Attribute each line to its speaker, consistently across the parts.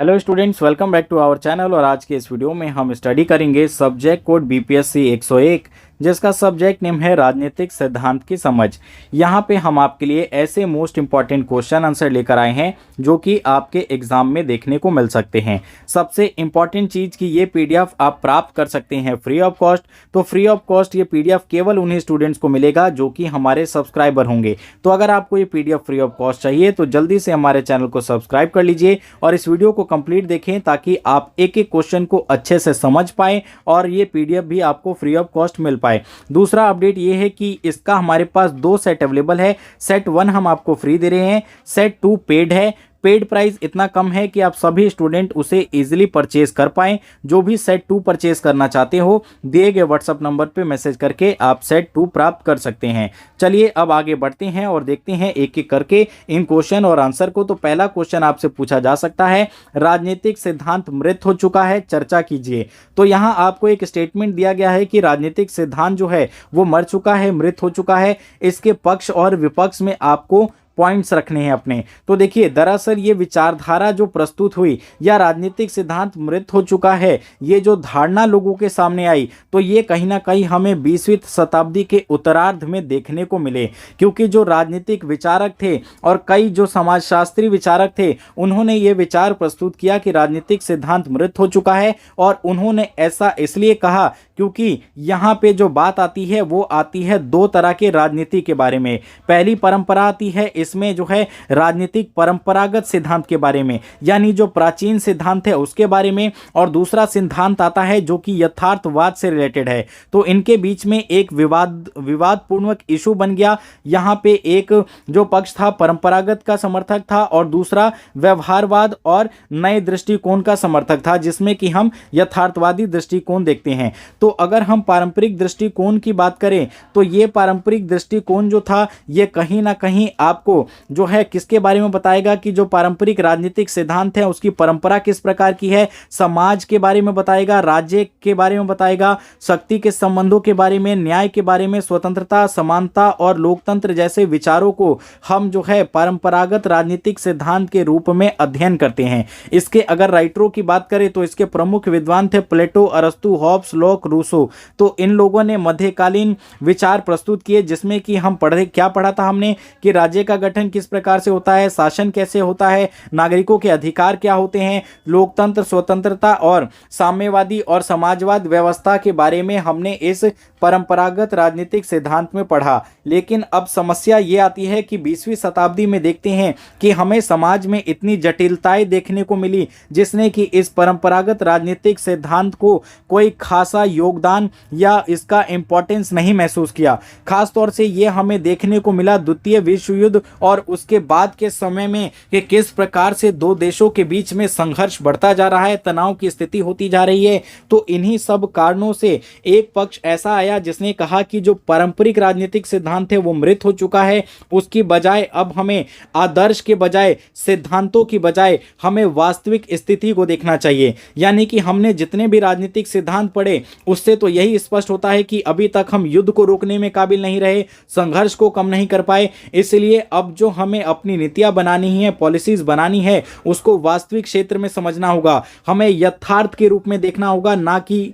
Speaker 1: Hello students, welcome back to our channel. और आज के इस वीडियो में हम स्टडी करेंगे सब्जेक्ट कोड बीपीएससी 101, जिसका सब्जेक्ट नेम है राजनीतिक सिद्धांत की समझ। यहाँ पे हम आपके लिए ऐसे मोस्ट इंपॉर्टेंट क्वेश्चन आंसर लेकर आए हैं जो कि आपके एग्जाम में देखने को मिल सकते हैं। सबसे इंपॉर्टेंट चीज़ कि ये पीडीएफ आप प्राप्त कर सकते हैं फ्री ऑफ कॉस्ट। तो फ्री ऑफ कॉस्ट ये पीडीएफ केवल उन्हीं स्टूडेंट्स को मिलेगा जो कि हमारे सब्सक्राइबर होंगे। तो अगर आपको ये पीडीएफ फ्री ऑफ कॉस्ट चाहिए तो जल्दी से हमारे चैनल को सब्सक्राइब कर लीजिए और इस वीडियो को कंप्लीट देखें ताकि आप एक एक क्वेश्चन को अच्छे से समझ पाएं और ये पीडीएफ भी आपको फ्री ऑफ कॉस्ट मिल पाए। दूसरा अपडेट ये है कि इसका हमारे पास 2 सेट अवेलेबल है। सेट 1 हम आपको फ्री दे रहे हैं, सेट 2 पेड है। पेड प्राइस इतना कम है कि आप सभी स्टूडेंट उसे इजीली परचेज कर पाएं। जो भी सेट 2 परचेज करना चाहते हो, दिए गए व्हाट्सएप नंबर पे मैसेज करके आप सेट 2 प्राप्त कर सकते हैं। चलिए अब आगे बढ़ते हैं और देखते हैं एक एक करके इन क्वेश्चन और आंसर को। तो पहला क्वेश्चन आपसे पूछा जा सकता है, राजनीतिक सिद्धांत मृत हो चुका है, चर्चा कीजिए। तो यहाँ आपको एक स्टेटमेंट दिया गया है कि राजनीतिक सिद्धांत जो है वो मर चुका है, मृत हो चुका है। इसके पक्ष और विपक्ष में आपको पॉइंट्स रखने हैं अपने। तो देखिए, दरअसल ये विचारधारा जो प्रस्तुत हुई या राजनीतिक सिद्धांत मृत हो चुका है, ये जो धारणा लोगों के सामने आई, तो ये कहीं ना कहीं हमें 20वीं शताब्दी के उत्तरार्ध में देखने को मिले। क्योंकि जो राजनीतिक विचारक थे और कई जो समाजशास्त्री विचारक थे, उन्होंने ये विचार प्रस्तुत किया कि राजनीतिक सिद्धांत मृत हो चुका है। और उन्होंने ऐसा इसलिए कहा क्योंकि यहाँ पे जो बात आती है वो आती है 2 तरह के राजनीति के बारे में। पहली परंपरा आती है, इसमें जो है राजनीतिक परंपरागत सिद्धांत के बारे में, यानी जो प्राचीन सिद्धांत है उसके बारे में। और दूसरा सिद्धांत आता है जो कि यथार्थवाद से रिलेटेड है। तो इनके बीच में एक विवादपूर्वक इशू बन गया। यहाँ पे एक जो पक्ष था परंपरागत का समर्थक था और दूसरा व्यवहारवाद और नए दृष्टिकोण का समर्थक था, जिसमें कि हम यथार्थवादी दृष्टिकोण देखते हैं। तो अगर हम पारंपरिक दृष्टिकोण की बात करें तो ये पारंपरिक दृष्टिकोण जो था ये कहीं ना कहीं आपको जो है किसके बारे में बताएगा कि जो पारंपरिक राजनीतिक सिद्धांत है उसकी परंपरा किस प्रकार की है, समाज के बारे में बताएगा, राज्य के बारे में बताएगा, शक्ति के संबंधों के बारे में, न्याय के बारे में, स्वतंत्रता, समानता और लोकतंत्र जैसे विचारों को हम जो है परंपरागत राजनीतिक सिद्धांत के रूप में अध्ययन करते हैं। इसके अगर राइटरों की बात करें तो इसके प्रमुख विद्वान थे प्लेटो, अरस्तु, हॉब्स, लॉक, रूसो। तो इन लोगों ने मध्यकालीन विचार प्रस्तुत किए, जिसमें कि हम क्या पढ़ा था हमने कि राज्य का गठन किस प्रकार से होता है, शासन कैसे होता है, नागरिकों के अधिकार क्या होते हैं, लोकतंत्र, स्वतंत्रता और साम्यवादी और समाजवाद व्यवस्था के बारे में हमने इस परंपरागत राजनीतिक सिद्धांत में पढ़ा। लेकिन अब समस्या ये आती है कि 20वीं शताब्दी में देखते हैं कि हमें समाज में इतनी जटिलताएं देखने को मिली, जिसने कि इस परंपरागत राजनीतिक सिद्धांत को कोई खासा योगदान या इसका इंपॉर्टेंस नहीं महसूस किया। खास तौर से ये हमें देखने को मिला द्वितीय विश्व युद्ध और उसके बाद के समय में कि किस प्रकार से 2 देशों के बीच में संघर्ष बढ़ता जा रहा है, तनाव की स्थिति होती जा रही है। तो इन्हीं सब कारणों से एक पक्ष ऐसा आया जिसने कहा कि जो पारंपरिक राजनीतिक सिद्धांत है वो मृत हो चुका है। उसकी बजाय अब हमें आदर्श के बजाय, सिद्धांतों की बजाय हमें वास्तविक स्थिति को देखना चाहिए। यानी कि हमने जितने भी राजनीतिक सिद्धांत पढ़े उससे तो यही स्पष्ट होता है कि अभी तक हम युद्ध को रोकने में काबिल नहीं रहे, संघर्ष को कम नहीं कर पाए। इसलिए अब जो हमें अपनी नीतियां बनानी है, पॉलिसीज बनानी है, उसको वास्तविक क्षेत्र में समझना होगा। हमें यथार्थ के रूप में देखना होगा, ना कि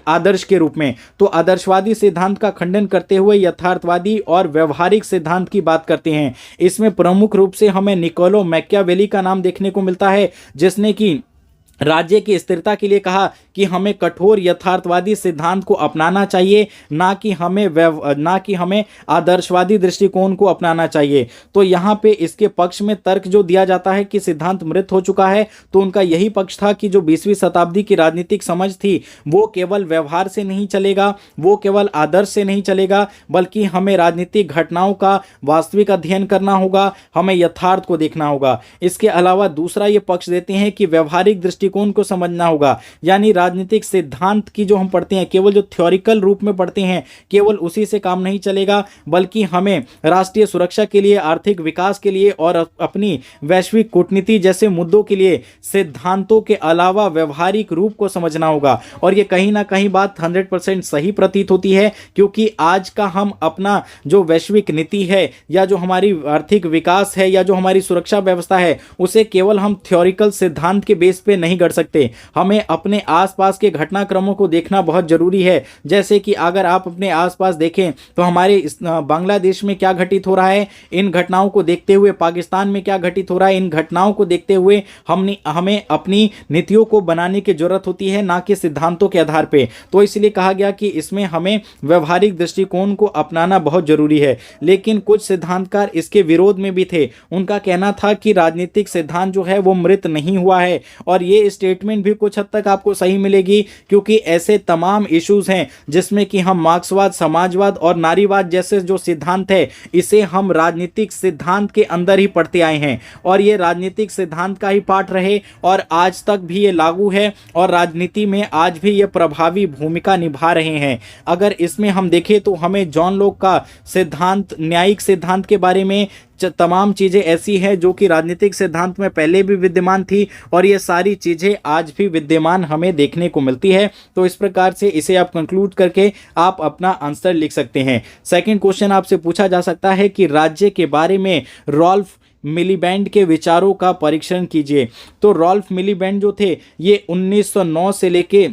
Speaker 1: आदर्श के रूप में। तो आदर्शवादी सिद्धांत का खंडन करते हुए यथार्थवादी और व्यवहारिक सिद्धांत की बात करते हैं। इसमें प्रमुख रूप से हमें निकोलो मैकियावेली का नाम देखने को मिलता है, जिसने कि राज्य की स्थिरता के लिए कहा कि हमें कठोर यथार्थवादी सिद्धांत को अपनाना चाहिए, ना कि हमें आदर्शवादी दृष्टिकोण को अपनाना चाहिए। तो यहाँ पे इसके पक्ष में तर्क जो दिया जाता है कि सिद्धांत मृत हो चुका है, तो उनका यही पक्ष था कि जो 20वीं शताब्दी की राजनीतिक समझ थी वो केवल व्यवहार से नहीं चलेगा, वो केवल आदर्श से नहीं चलेगा, बल्कि हमें राजनीतिक घटनाओं का वास्तविक अध्ययन करना होगा, हमें यथार्थ को देखना होगा। इसके अलावा दूसरा ये पक्ष देते हैं कि व्यवहारिक दृष्टि दृष्टिकोण को समझना होगा। यानी राजनीतिक सिद्धांत की जो हम पढ़ते हैं केवल जो थ्योरिकल रूप में पढ़ते हैं केवल उसी से काम नहीं चलेगा, बल्कि हमें राष्ट्रीय सुरक्षा के लिए, आर्थिक विकास के लिए और अपनी वैश्विक कूटनीति जैसे मुद्दों के लिए सिद्धांतों के अलावा व्यवहारिक रूप को समझना होगा। और ये कहीं ना कहीं बात 100% सही प्रतीत होती है, क्योंकि आज का हम अपना जो वैश्विक नीति है या जो हमारी आर्थिक विकास है या जो हमारी सुरक्षा व्यवस्था है उसे केवल हम थ्योरिकल सिद्धांत के बेस पे नहीं कर सकते। हमें अपने आसपास के घटनाक्रमों को देखना बहुत जरूरी है। जैसे कि अगर आप अपने आसपास देखें तो हमारे बांग्लादेश में क्या घटित हो रहा है, इन घटनाओं को देखते हुए पाकिस्तान में क्या घटित हो रहा है, इन घटनाओं को देखते हुए हमें अपनी नीतियों को बनाने की जरूरत होती है, ना कि सिद्धांतों के आधार पे। तो इसलिए कहा गया कि इसमें हमें व्यवहारिक दृष्टिकोण को अपनाना बहुत जरूरी है। लेकिन कुछ सिद्धांतकार इसके विरोध में भी थे। उनका कहना था कि राजनीतिक सिद्धांत जो है वो मृत नहीं हुआ है। और ये स्टेटमेंट भी कुछ हद तक आपको सही मिलेगी, क्योंकि ऐसे तमाम इश्यूज हैं जिसमें कि हम मार्क्सवाद, समाजवाद और नारीवाद जैसे जो सिद्धांत है इसे हम राजनीतिक सिद्धांत के अंदर ही पढ़ते आए हैं और ये राजनीतिक सिद्धांत का ही पार्ट रहे और आज तक भी ये लागू है और राजनीति में आज भी ये प्रभावी भूमिका निभा रहे हैं। अगर इसमें हम देखें तो हमें जॉन लॉक का सिद्धांत, न्यायिक सिद्धांत के बारे में तमाम चीज़ें ऐसी हैं जो कि राजनीतिक सिद्धांत में पहले भी विद्यमान थी और ये सारी चीज़ें आज भी विद्यमान हमें देखने को मिलती है। तो इस प्रकार से इसे आप कंक्लूड करके आप अपना आंसर लिख सकते हैं। सेकंड क्वेश्चन आपसे पूछा जा सकता है कि राज्य के बारे में रॉल्फ मिलीबैंड के विचारों का परीक्षण कीजिए। तो रॉल्फ मिलीबैंड जो थे ये 1909 से लेके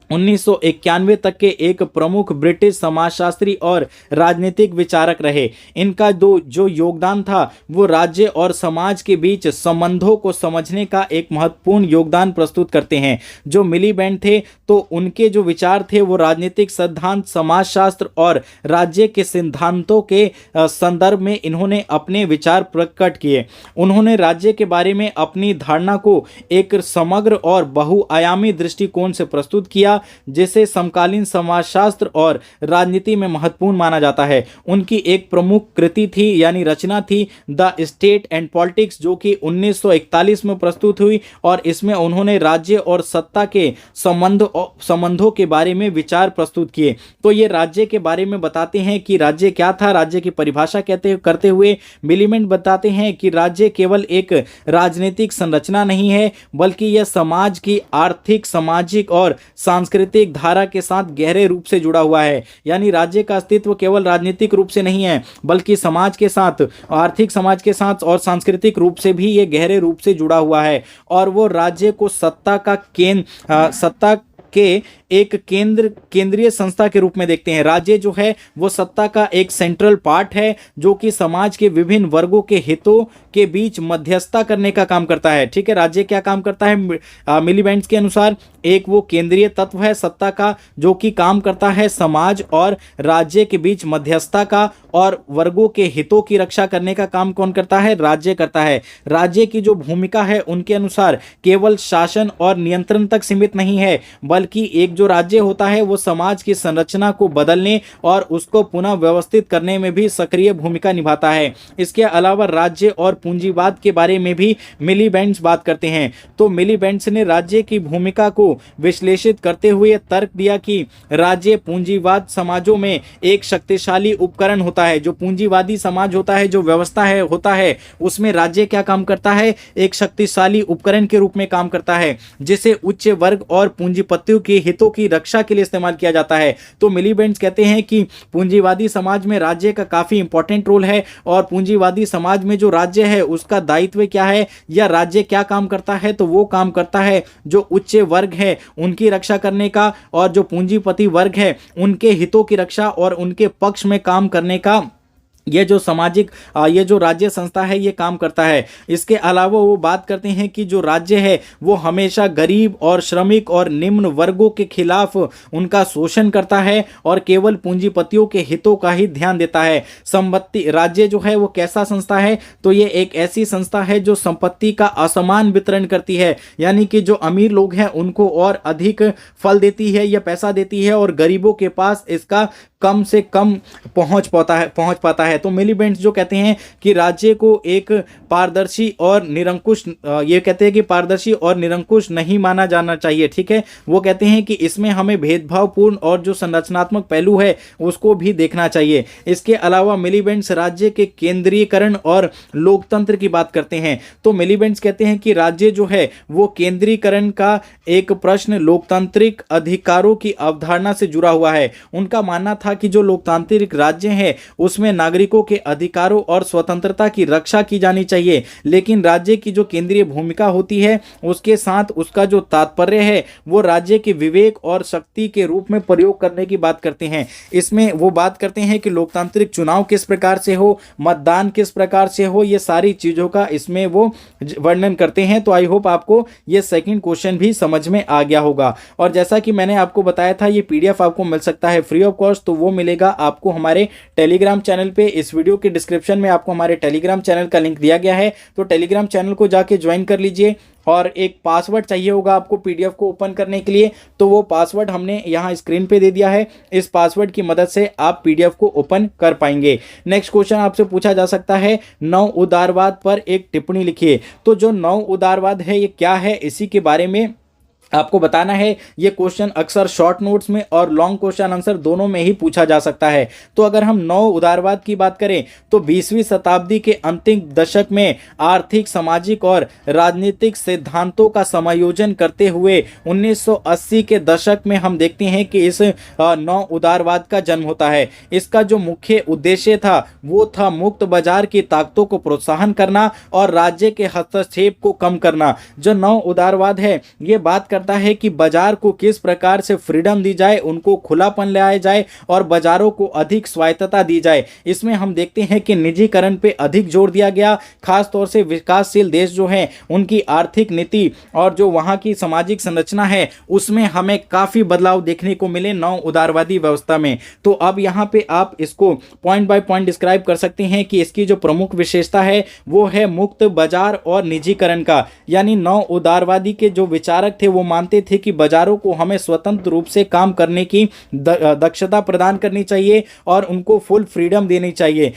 Speaker 1: 1991 तक के एक प्रमुख ब्रिटिश समाजशास्त्री और राजनीतिक विचारक रहे। इनका जो योगदान था वो राज्य और समाज के बीच संबंधों को समझने का एक महत्वपूर्ण योगदान प्रस्तुत करते हैं। जो मिलीबैंड थे तो उनके जो विचार थे वो राजनीतिक सिद्धांत, समाजशास्त्र और राज्य के सिद्धांतों के संदर्भ में इन्होंने अपने विचार प्रकट किए। उन्होंने राज्य के बारे में अपनी धारणा को एक समग्र और बहुआयामी दृष्टिकोण से प्रस्तुत किया जिसे समकालीन समाजशास्त्र और राजनीति में महत्वपूर्ण माना जाता है। उनकी एक प्रमुख कृति थी यानी रचना थी द स्टेट एंड पॉलिटिक्स, जो कि 1941 में प्रस्तुत हुई और इसमें उन्होंने राज्य और सत्ता के संबंधों के बारे में विचार प्रस्तुत किए। तो ये राज्य के बारे में बताते हैं कि राज्य क्या था, राज्य की परिभाषा करते हुए मिलीबैंड बताते हैं कि राज्य केवल एक राजनीतिक संरचना नहीं है बल्कि यह समाज की आर्थिक, सामाजिक और सांस्कृतिक धारा के साथ गहरे रूप से जुड़ा हुआ है। यानी राज्य का अस्तित्व केवल राजनीतिक रूप से नहीं है बल्कि समाज के साथ, आर्थिक समाज के साथ और सांस्कृतिक रूप से भी ये गहरे रूप से जुड़ा हुआ है। और वो राज्य को सत्ता के एक केंद्रीय संस्था के रूप में देखते हैं। राज्य जो है वो सत्ता का एक सेंट्रल पार्ट है जो कि समाज के विभिन्न वर्गों के हितों के बीच मध्यस्थता करने का काम करता है। ठीक है, राज्य क्या काम करता है मिलीबैंड के अनुसार? एक वो केंद्रीय तत्व है सत्ता का जो कि काम करता है समाज और राज्य के बीच मध्यस्थता का, और वर्गों के हितों की रक्षा करने का काम कौन करता है? राज्य करता है। राज्य की जो भूमिका है उनके अनुसार केवल शासन और नियंत्रण तक सीमित नहीं है बल्कि एक जो राज्य होता है वो समाज की संरचना को बदलने और उसको पुनः व्यवस्थित करने में भी सक्रिय भूमिका निभाता है। इसके अलावा राज्य और पूंजीवाद के बारे में भी मिलीबैंड बात करते हैं। तो मिलीबैंड ने राज्य की भूमिका को विश्लेषित करते हुए तर्क दिया कि राज्य पूंजीवाद समाजों में एक शक्तिशाली उपकरण होता है। जो पूंजीवादी समाज होता है, जो व्यवस्था होता है उसमें राज्य क्या काम करता है? एक शक्तिशाली उपकरण के रूप में काम करता है जिसे उच्च वर्ग और पूंजीपतियों के हितों की रक्षा के लिए इस्तेमाल किया जाता है। तो मिलीबैंड कहते हैं कि पूंजीवादी समाज में राज्य का काफी इंपॉर्टेंट रोल है और पूंजीवादी समाज में जो राज्य है उसका दायित्व क्या है या राज्य क्या काम करता है? तो वो काम करता है जो उच्च वर्ग है उनकी रक्षा करने का और जो पूंजीपति वर्ग है उनके हितों की रक्षा और उनके पक्ष में काम करने का ये जो सामाजिक ये जो राज्य संस्था है ये काम करता है। इसके अलावा वो बात करते हैं कि जो राज्य है वो हमेशा गरीब और श्रमिक और निम्न वर्गों के खिलाफ उनका शोषण करता है और केवल पूंजीपतियों के हितों का ही ध्यान देता है। संपत्ति राज्य जो है वो कैसा संस्था है? तो ये एक ऐसी संस्था है जो संपत्ति का असमान वितरण करती है, यानी कि जो अमीर लोग हैं उनको और अधिक फल देती है या पैसा देती है और गरीबों के पास इसका कम से कम पहुंच पाता है। तो मिलीबेंट्स जो कहते हैं कि राज्य को एक पारदर्शी और निरंकुश, ये कहते हैं कि पारदर्शी और निरंकुश नहीं माना जाना चाहिए, ठीक है। वो कहते हैं कि इसमें हमें भेदभावपूर्ण और जो संरचनात्मक पहलू है उसको भी देखना चाहिए। इसके अलावा मिलीबेंट्स राज्य के केंद्रीयकरण और लोकतंत्र की बात करते हैं। तो मिलीबेंट्स कहते हैं कि राज्य जो है वो केंद्रीकरण का एक प्रश्न लोकतांत्रिक अधिकारों की अवधारणा से जुड़ा हुआ है। उनका मानना था कि जो लोकतांत्रिक राज्य है उसमें नागरिकों के अधिकारों और स्वतंत्रता की रक्षा की जानी चाहिए, लेकिन राज्य की जो केंद्रीय भूमिका होती है उसके साथ उसका जो तात्पर्य है वो राज्य के विवेक और शक्ति के रूप में प्रयोग करने की बात करते हैं। इसमें वो बात करते हैं कि लोकतांत्रिक चुनाव किस प्रकार से हो, मतदान किस प्रकार से हो, ये सारी चीजों का इसमें वो वर्णन करते हैं। तो आई होप आपको ये सेकंड क्वेश्चन भी समझ में आ गया होगा। और जैसा कि मैंने आपको बताया था ये पीडीएफ आपको मिल सकता है फ्री ऑफ कॉस्ट, तो वो मिलेगा आपको हमारे टेलीग्राम चैनल पे। इस वीडियो के डिस्क्रिप्शन में आपको हमारे टेलीग्राम चैनल का लिंक दिया गया है, तो टेलीग्राम चैनल को जाके ज्वाइन कर लीजिए। और एक पासवर्ड चाहिए होगा आपको पीडीएफ को ओपन करने के लिए, तो वो पासवर्ड हमने यहाँ स्क्रीन पे दे दिया है। इस पासवर्ड की मदद से आप पीडीएफ को ओपन कर पाएंगे। नेक्स्ट क्वेश्चन आपसे पूछा जा सकता है, नव उदारवाद पर एक टिप्पणी लिखिए। तो जो नव उदारवाद है ये क्या है, इसी के बारे में आपको बताना है। ये क्वेश्चन अक्सर शॉर्ट नोट्स में और लॉन्ग क्वेश्चन आंसर दोनों में ही पूछा जा सकता है। तो अगर हम नव उदारवाद की बात करें तो 20वीं शताब्दी के अंतिम दशक में आर्थिक, सामाजिक और राजनीतिक सिद्धांतों का समायोजन करते हुए 1980 के दशक में हम देखते हैं कि इस नव उदारवाद का जन्म होता है। इसका जो मुख्य उद्देश्य था वो था मुक्त बाजार की ताकतों को प्रोत्साहन करना और राज्य के हस्तक्षेप को कम करना। जो नव उदारवाद है ये बात करता है कि बाजार को किस प्रकार से फ्रीडम दी जाए, उनको खुलापन लाया जाए और बाजारों को अधिक स्वायत्तता दी जाए। इसमें हम देखते हैं कि निजीकरण पे अधिक जोर दिया गया, खास तौर से विकासशील देश जो हैं उनकी आर्थिक नीति और जो वहां की सामाजिक संरचना है उसमें हमें काफी बदलाव देखने को मिले नव उदारवादी व्यवस्था में। तो अब यहाँ पे आप इसको पॉइंट बाय पॉइंट डिस्क्राइब कर सकते हैं कि इसकी जो प्रमुख विशेषता है वो है मुक्त बाजार और निजीकरण का। यानी नव उदारवादी के जो विचारक थे वो मानते थे कि बाजारों को हमें स्वतंत्र रूप से काम करने की दक्षता प्रदान करनी चाहिए और उनको फुल फ्रीडम देनी चाहिए,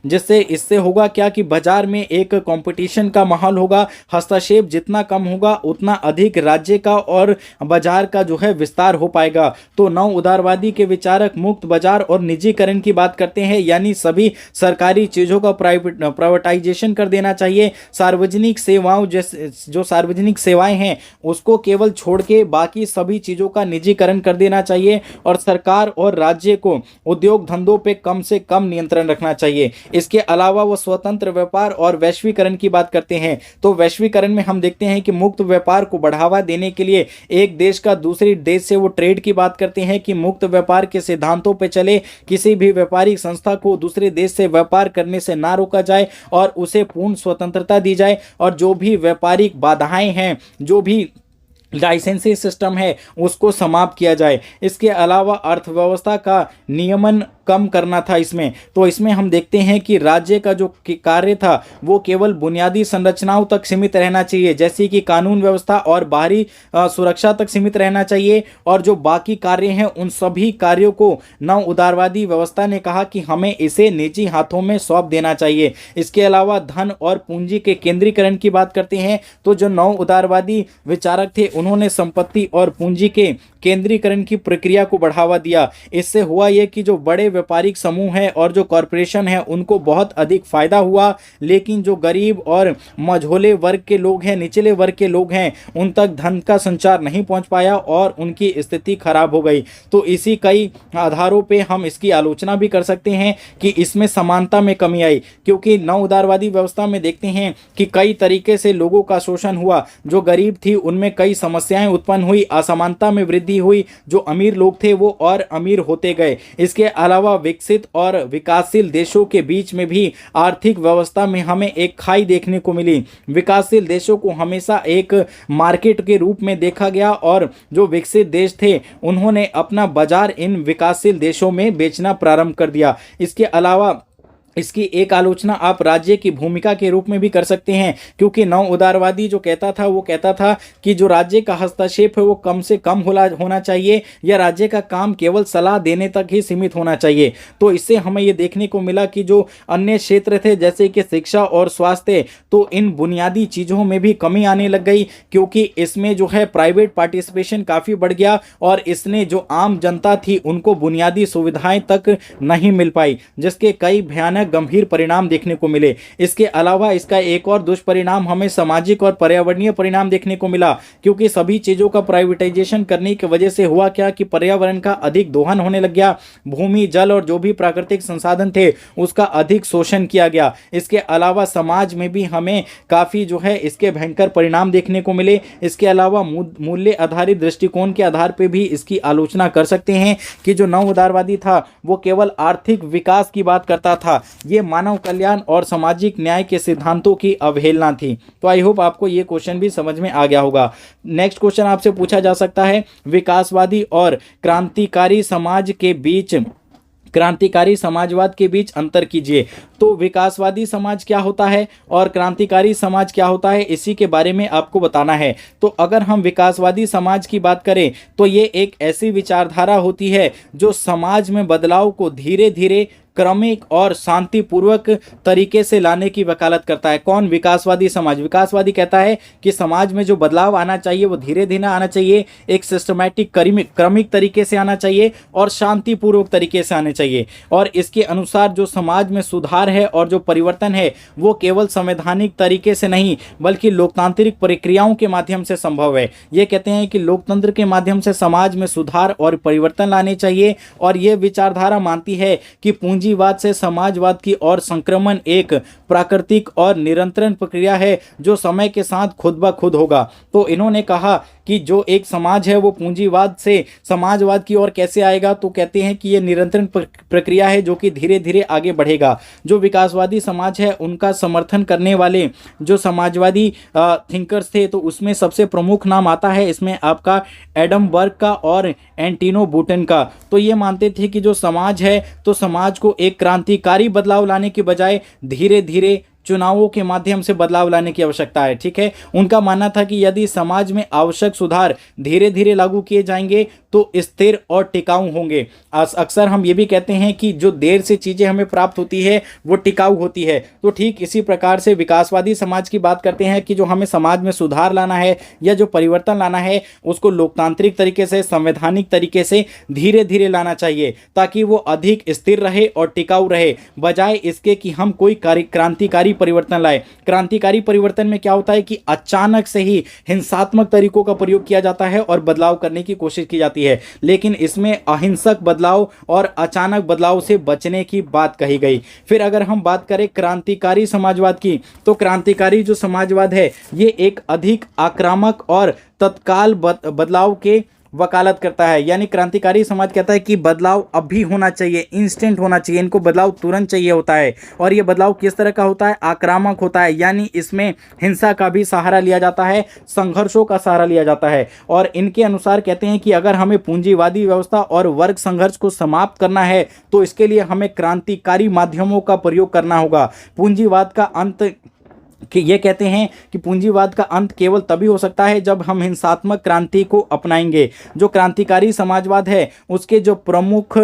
Speaker 1: जिससे इससे होगा क्या कि बाजार में एक कंपटीशन का माहौल होगा। हस्तक्षेप जितना कम होगा उतना अधिक राज्य का और बाजार का जो है विस्तार हो पाएगा। तो नव उदारवादी के विचारक मुक्त बाजार और निजीकरण की बात करते हैं, यानी सभी सरकारी चीज़ों का प्राइवेटाइजेशन कर देना चाहिए। सार्वजनिक सेवाओं जैसे जो सार्वजनिक सेवाएं हैं उसको केवल छोड़ के बाकी सभी चीज़ों का निजीकरण कर देना चाहिए और सरकार और राज्य को उद्योग धंधों पे कम से कम नियंत्रण रखना चाहिए। इसके अलावा वो स्वतंत्र व्यापार और वैश्वीकरण की बात करते हैं। तो वैश्वीकरण में हम देखते हैं कि मुक्त व्यापार को बढ़ावा देने के लिए एक देश का दूसरी देश से वो ट्रेड की बात करते हैं कि मुक्त व्यापार के सिद्धांतों पे चले, किसी भी व्यापारिक संस्था को दूसरे देश से व्यापार करने से ना रोका जाए और उसे पूर्ण स्वतंत्रता दी जाए और जो भी व्यापारिक बाधाएं हैं, जो भी लाइसेंसी सिस्टम है उसको समाप्त किया जाए। इसके अलावा अर्थव्यवस्था का नियमन कम करना था इसमें। तो इसमें हम देखते हैं कि राज्य का जो कार्य था वो केवल बुनियादी संरचनाओं तक सीमित रहना चाहिए, जैसे कि कानून व्यवस्था और बाहरी सुरक्षा तक सीमित रहना चाहिए, और जो बाकी कार्य हैं उन सभी कार्यों को नव उदारवादी व्यवस्था ने कहा कि हमें इसे निजी हाथों में सौंप देना चाहिए। इसके अलावा धन और पूंजी के केंद्रीकरण की बात करते हैं तो जो नव उदारवादी विचारक थे उन्होंने संपत्ति और पूंजी के केंद्रीकरण की प्रक्रिया को बढ़ावा दिया। इससे हुआ यह कि जो बड़े व्यापारिक समूह हैं और जो कॉरपोरेशन है उनको बहुत अधिक फायदा हुआ, लेकिन जो गरीब और मझोले वर्ग के लोग हैं, निचले वर्ग के लोग हैं, उन तक धन का संचार नहीं पहुंच पाया और उनकी स्थिति खराब हो गई। तो इसी कई आधारों पे हम इसकी आलोचना भी कर सकते हैं कि इसमें समानता में कमी आई, क्योंकि नव उदारवादी व्यवस्था में देखते हैं कि कई तरीके से लोगों का शोषण हुआ। जो गरीब थी उनमें कई समस्याएं उत्पन्न हुई, असमानता में वृद्धि हुई, जो अमीर लोग थे वो और अमीर होते गए। इसके अलावा विकसित और विकासशील देशों के बीच में भी आर्थिक व्यवस्था में हमें एक खाई देखने को मिली। विकासशील देशों को हमेशा एक मार्केट के रूप में देखा गया और जो विकसित देश थे उन्होंने अपना बाजार इन विकासशील देशों में बेचना प्रारंभ कर दिया। इसके अलावा इसकी एक आलोचना आप राज्य की भूमिका के रूप में भी कर सकते हैं, क्योंकि नव उदारवादी जो कहता था वो कहता था कि जो राज्य का हस्तक्षेप है वो कम से कम होना चाहिए, या राज्य का काम केवल सलाह देने तक ही सीमित होना चाहिए। तो इससे हमें ये देखने को मिला कि जो अन्य क्षेत्र थे जैसे कि शिक्षा और स्वास्थ्य, तो इन बुनियादी चीज़ों में भी कमी आने लग गई, क्योंकि इसमें जो है प्राइवेट पार्टिसिपेशन काफ़ी बढ़ गया और इसने जो आम जनता थी उनको बुनियादी सुविधाएं तक नहीं मिल पाई, जिसके कई भयानक गंभीर परिणाम देखने को मिले। इसके अलावा इसका एक और दुष्परिणाम हमें सामाजिक और पर्यावरणीय परिणाम देखने को मिला, क्योंकि सभी चीजों का प्राइवेटाइजेशन करने की वजह से हुआ क्या कि पर्यावरण का अधिक दोहन होने लग गया, भूमि जल और जो भी प्राकृतिक संसाधन थे उसका अधिक शोषण किया गया। इसके अलावा समाज में भी हमें काफी जो है इसके भयंकर परिणाम देखने को मिले। इसके अलावा मूल्य आधारित दृष्टिकोण के आधार पर भी इसकी आलोचना कर सकते हैं कि जो नव उदारवादी था वो केवल आर्थिक विकास की बात करता था, ये मानव कल्याण और सामाजिक न्याय के सिद्धांतों की अवहेलना थी। तो आई होप आपको ये क्वेश्चन भी समझ में आ गया होगा। नेक्स्ट क्वेश्चन आपसे पूछा जा सकता है, विकासवादी और क्रांतिकारी समाजवाद के बीच अंतर कीजिए। तो विकासवादी समाज क्या होता है और क्रांतिकारी समाज क्या होता है, इसी के बारे में आपको बताना है। तो अगर हम विकासवादी समाज की बात करें तो ये एक ऐसी विचारधारा होती है जो समाज में बदलाव को धीरे धीरे, क्रमिक और शांतिपूर्वक तरीके से लाने की वकालत करता है। कौन? विकासवादी समाज। विकासवादी कहता है कि समाज में जो बदलाव आना चाहिए वो धीरे धीरे आना चाहिए, एक सिस्टमैटिक क्रमिक तरीके से आना चाहिए और शांतिपूर्वक तरीके से आने चाहिए। और इसके अनुसार जो समाज में सुधार है और जो परिवर्तन है वो केवल संवैधानिक तरीके से नहीं बल्कि लोकतांत्रिक प्रक्रियाओं के माध्यम से संभव है। ये कहते हैं कि लोकतंत्र के माध्यम से समाज में सुधार और परिवर्तन लाने चाहिए। और ये विचारधारा मानती है कि पूंजीवाद से समाजवाद की ओर संक्रमण एक प्राकृतिक और निरंतर प्रक्रिया है जो समय के साथ खुद ब खुद होगा। तो इन्होंने कहा कि जो एक समाज है वो पूंजीवाद से समाजवाद की ओर कैसे आएगा, तो कहते हैं कि ये निरंतर प्रक्रिया है जो कि धीरे धीरे आगे बढ़ेगा। जो विकासवादी समाज है उनका समर्थन करने वाले जो समाजवादी थिंकर्स थे तो उसमें सबसे प्रमुख नाम आता है इसमें आपका एडम बर्ग का और एंटिनो बूटन का। तो ये मानते थे कि जो समाज है तो समाज को एक क्रांतिकारी बदलाव लाने के बजाय धीरे धीरे चुनावों के माध्यम से बदलाव लाने की आवश्यकता है। ठीक है, उनका मानना था कि यदि समाज में आवश्यक सुधार धीरे धीरे लागू किए जाएंगे तो स्थिर और टिकाऊ होंगे। अक्सर हम ये भी कहते हैं कि जो देर से चीज़ें हमें प्राप्त होती है वो टिकाऊ होती है। तो ठीक इसी प्रकार से विकासवादी समाज की बात करते हैं कि जो हमें समाज में सुधार लाना है या जो परिवर्तन लाना है उसको लोकतांत्रिक तरीके से, संवैधानिक तरीके से धीरे धीरे लाना चाहिए ताकि वो अधिक स्थिर रहे और टिकाऊ रहे, बजाय इसके कि हम कोई क्रांतिकारी परिवर्तन लाए। क्रांतिकारी परिवर्तन में क्या होता है कि अचानक से ही हिंसात्मक तरीकों का प्रयोग किया जाता है और बदलाव करने की कोशिश की जाती है, लेकिन इसमें अहिंसक बदलाव और अचानक बदलाव से बचने की बात कही गई। फिर अगर हम बात करें क्रांतिकारी समाजवाद की, तो क्रांतिकारी जो समाजवाद है ये एक अधिक आक्रामक और तत्काल बदलाव के वकालत करता है। यानी क्रांतिकारी समाज कहता है कि बदलाव अभी होना चाहिए, इंस्टेंट होना चाहिए, इनको बदलाव तुरंत चाहिए होता है। और ये बदलाव किस तरह का होता है? आक्रामक होता है, यानी इसमें हिंसा का भी सहारा लिया जाता है, संघर्षों का सहारा लिया जाता है। और इनके अनुसार कहते हैं कि अगर हमें पूंजीवादी व्यवस्था और वर्ग संघर्ष को समाप्त करना है तो इसके लिए हमें क्रांतिकारी माध्यमों का प्रयोग करना होगा। पूंजीवाद का अंत कि ये कहते हैं कि पूंजीवाद का अंत केवल तभी हो सकता है जब हम हिंसात्मक क्रांति को अपनाएंगे। जो क्रांतिकारी समाजवाद है उसके जो प्रमुख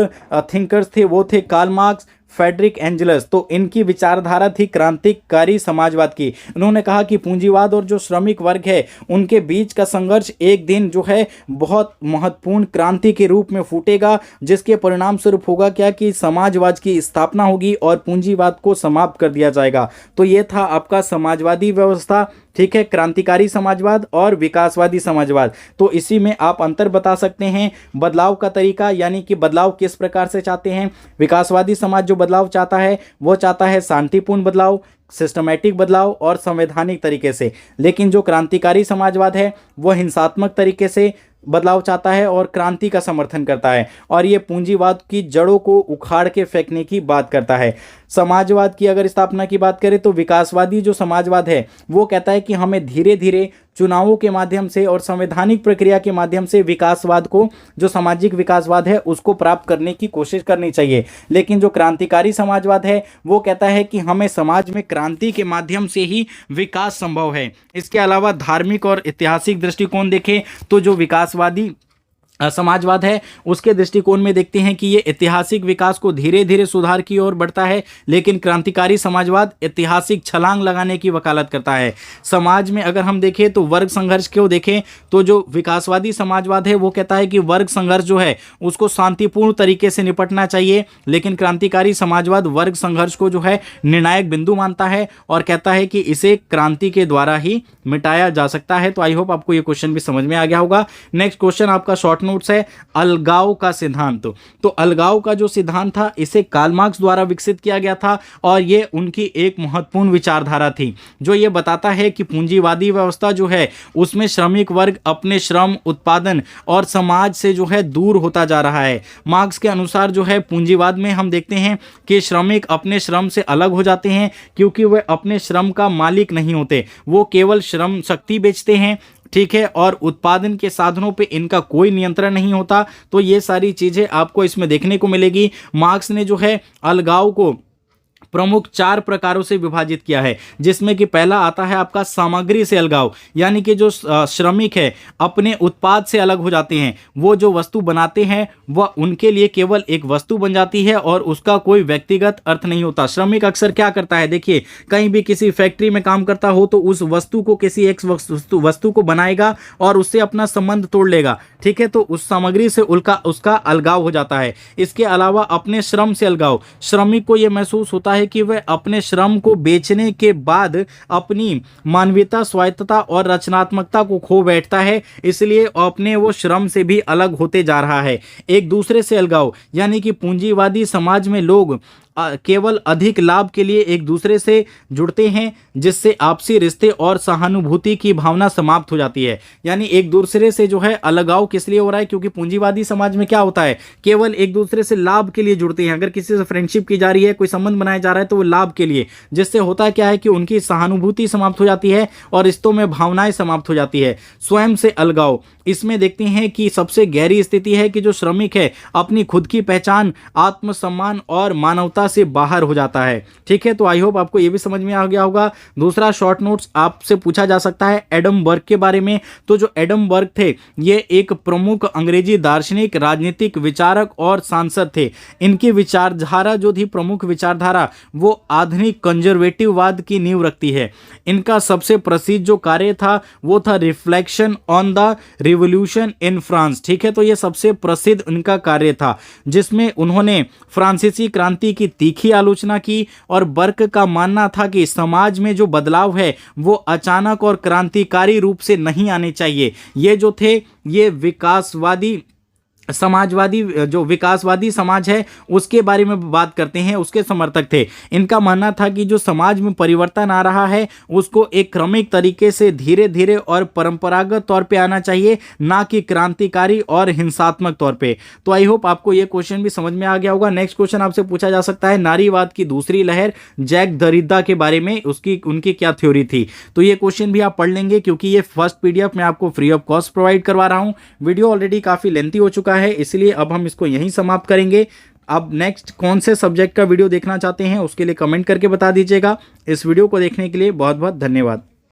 Speaker 1: थिंकर्स थे वो थे कार्ल मार्क्स, फ्रेडरिक एंजल्स। तो इनकी विचारधारा थी क्रांतिकारी समाजवाद की। उन्होंने कहा कि पूंजीवाद और जो श्रमिक वर्ग है उनके बीच का संघर्ष एक दिन जो है बहुत महत्वपूर्ण क्रांति के रूप में फूटेगा, जिसके परिणाम स्वरूप होगा क्या कि समाजवाद की स्थापना होगी और पूंजीवाद को समाप्त कर दिया जाएगा। तो ये था आपका समाजवादी व्यवस्था, ठीक है, क्रांतिकारी समाजवाद और विकासवादी समाजवाद। तो इसी में आप अंतर बता सकते हैं। बदलाव का तरीका यानी कि बदलाव किस प्रकार से चाहते हैं। विकासवादी समाज जो बदलाव चाहता है वो चाहता है शांतिपूर्ण बदलाव, सिस्टमैटिक बदलाव और संवैधानिक तरीके से। लेकिन जो क्रांतिकारी समाजवाद है वो हिंसात्मक तरीके से बदलाव चाहता है और क्रांति का समर्थन करता है और ये पूंजीवाद की जड़ों को उखाड़ के फेंकने की बात करता है। समाजवाद की अगर स्थापना की बात करें तो विकासवादी जो समाजवाद है वो कहता है कि हमें धीरे धीरे चुनावों के माध्यम से और संवैधानिक प्रक्रिया के माध्यम से विकासवाद को, जो सामाजिक विकासवाद है, उसको प्राप्त करने की कोशिश करनी चाहिए। लेकिन जो क्रांतिकारी समाजवाद है वो कहता है कि हमें समाज में क्रांति के माध्यम से ही विकास संभव है। इसके अलावा धार्मिक और ऐतिहासिक दृष्टिकोण देखें तो जो विकासवादी समाजवाद है उसके दृष्टिकोण में देखते हैं कि ये ऐतिहासिक विकास को धीरे धीरे सुधार की ओर बढ़ता है, लेकिन क्रांतिकारी समाजवाद ऐतिहासिक छलांग लगाने की वकालत करता है। समाज में अगर हम देखें तो वर्ग संघर्ष को देखें तो जो विकासवादी समाजवाद है वो कहता है कि वर्ग संघर्ष जो है उसको शांतिपूर्ण तरीके से निपटना चाहिए, लेकिन क्रांतिकारी समाजवाद वर्ग संघर्ष को जो है निर्णायक बिंदु मानता है और कहता है कि इसे क्रांति के द्वारा ही मिटाया जा सकता है। तो आई होप आपको ये क्वेश्चन भी समझ में आ गया होगा। नेक्स्ट क्वेश्चन आपका शॉर्ट नोट्स है, अलगाव का सिद्धांत। तो अलगाव का जो सिद्धांत था इसे कार्ल मार्क्स द्वारा विकसित किया गया था और ये उनकी एक महत्वपूर्ण विचारधारा थी जो ये बताता है कि पूंजीवादी व्यवस्था जो है उसमें श्रमिक वर्ग अपने श्रम, उत्पादन और समाज से जो है दूर होता जा रहा है। मार्क्स के अनुसार जो है पूंजीवाद में हम देखते हैं कि श्रमिक अपने श्रम से अलग हो जाते हैं क्योंकि वे अपने श्रम का मालिक नहीं होते, वो केवल श्रम शक्ति बेचते हैं, ठीक है, और उत्पादन के साधनों पे इनका कोई नियंत्रण नहीं होता। तो ये सारी चीजें आपको इसमें देखने को मिलेगी। मार्क्स ने जो है अलगाव को प्रमुख 4 प्रकारों से विभाजित किया है, जिसमें कि पहला आता है आपका सामग्री से अलगाव, यानी कि जो श्रमिक है अपने उत्पाद से अलग हो जाते हैं, वो जो वस्तु बनाते हैं वह उनके लिए केवल एक वस्तु बन जाती है और उसका कोई व्यक्तिगत अर्थ नहीं होता। श्रमिक अक्सर क्या करता है, देखिए कहीं भी किसी फैक्ट्री में काम करता हो तो उस वस्तु को किसी एक वस्तु को बनाएगा और उससे अपना संबंध तोड़ लेगा, ठीक है, तो उस सामग्री से उसका अलगाव हो जाता है। इसके अलावा अपने श्रम से अलगाव, श्रमिक को यह महसूस होता है कि वह अपने श्रम को बेचने के बाद अपनी मानवीयता, स्वायत्तता और रचनात्मकता को खो बैठता है, इसलिए अपने वो श्रम से भी अलग होते जा रहा है। एक दूसरे से अलगाव, यानी कि पूंजीवादी समाज में लोग केवल अधिक लाभ के लिए एक दूसरे से जुड़ते हैं, जिससे आपसी रिश्ते और सहानुभूति की भावना समाप्त हो जाती है। यानी एक दूसरे से जो है अलगाव किस लिए हो रहा है, क्योंकि पूंजीवादी समाज में क्या होता है, केवल एक दूसरे से लाभ के लिए जुड़ते हैं। अगर किसी से फ्रेंडशिप की जा रही है, कोई संबंध बनाया जा रहा है तो वो लाभ के लिए, जिससे होता क्या है कि उनकी सहानुभूति समाप्त हो जाती है और रिश्तों में भावनाएं समाप्त हो जाती है। स्वयं से अलगाव, इसमें देखते हैं कि सबसे गहरी स्थिति है कि जो श्रमिक है अपनी खुद की पहचान, आत्मसम्मान और मानवता से बाहर हो जाता है। ठीक है, तो आई होप आपको ये भी समझ में आ गया होगा। दूसरा शॉर्ट नोट्स आपसे पूछा जा सकता है एडम बर्ग के बारे में। तो जो एडम बर्ग थे ये एक प्रमुख अंग्रेजी दार्शनिक, राजनीतिक विचारक और सांसद थे। इनकी विचारधारा जो थी, प्रमुख विचारधारा, वो आधुनिक कंजर्वेटिववाद की नींव रखती है। इनका सबसे प्रसिद्ध जो कार्य था वो था reflection on the revolution in France. ठीक है, तो ये सबसे प्रसिद्ध उनका कार्य था, जिसमें उन्होंने फ्रांसीसी क्रांति की तीखी आलोचना की और बर्ग का मानना था कि समाज में जो बदलाव है वो अचानक और क्रांतिकारी रूप से नहीं आने चाहिए। ये जो थे ये विकासवादी समाजवादी, जो विकासवादी समाज है उसके बारे में बात करते हैं, उसके समर्थक थे। इनका मानना था कि जो समाज में परिवर्तन आ रहा है उसको एक क्रमिक तरीके से धीरे धीरे और परंपरागत तौर पे आना चाहिए, ना कि क्रांतिकारी और हिंसात्मक तौर पे। तो आई होप आपको ये क्वेश्चन भी समझ में आ गया होगा। नेक्स्ट क्वेश्चन आपसे पूछा जा सकता है नारीवाद की दूसरी लहर, जैक दरिद्दा के बारे में उनकी क्या थ्योरी थी। तो ये क्वेश्चन भी आप पढ़ लेंगे क्योंकि ये फर्स्ट पीडीएफ मैं आपको फ्री ऑफ कॉस्ट प्रोवाइड करवा रहा हूँ। वीडियो ऑलरेडी काफ़ी लेंथी हो चुका है, इसलिए अब हम इसको यहीं समाप्त करेंगे। अब नेक्स्ट कौन से सब्जेक्ट का वीडियो देखना चाहते हैं उसके लिए कमेंट करके बता दीजिएगा। इस वीडियो को देखने के लिए बहुत बहुत धन्यवाद।